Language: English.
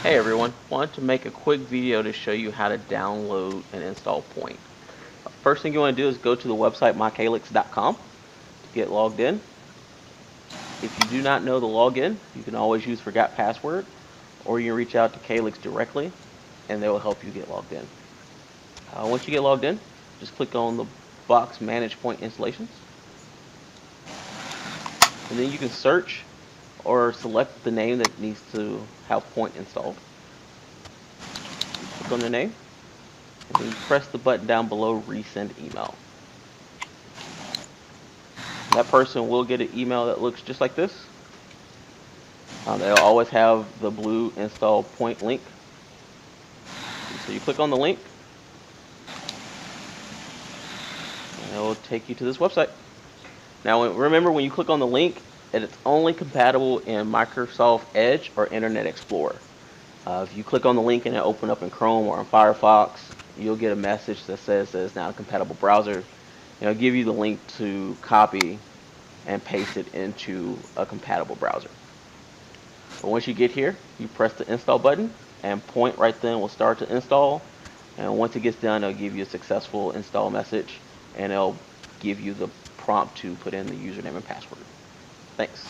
Hey everyone, wanted to make a quick video to show you how to download and install Point. First thing you want to do is go to the website mycalyx.com to get logged in. If you do not know the login, you can always use forgot password, or you can reach out to Calyx directly and they will help you get logged in. Once you get logged in, just click on the box Manage Point Installations, and then you can search or select the name that needs to have Point installed. You click on the name, and then you press the button down below Resend Email. That person will get an email that looks just like this. They'll always have the blue Install Point link. So you click on the link, and it will take you to this website. Now remember, when you click on the link, it's only compatible in Microsoft Edge or Internet Explorer. If you click on the link and it opens up in Chrome or in Firefox, you'll get a message that says that it's not a compatible browser. And it'll give you the link to copy and paste it into a compatible browser. But once you get here, you press the install button, and Point right then will start to install. And once it gets done, it'll give you a successful install message, and it'll give you the prompt to put in the username and password. Thanks.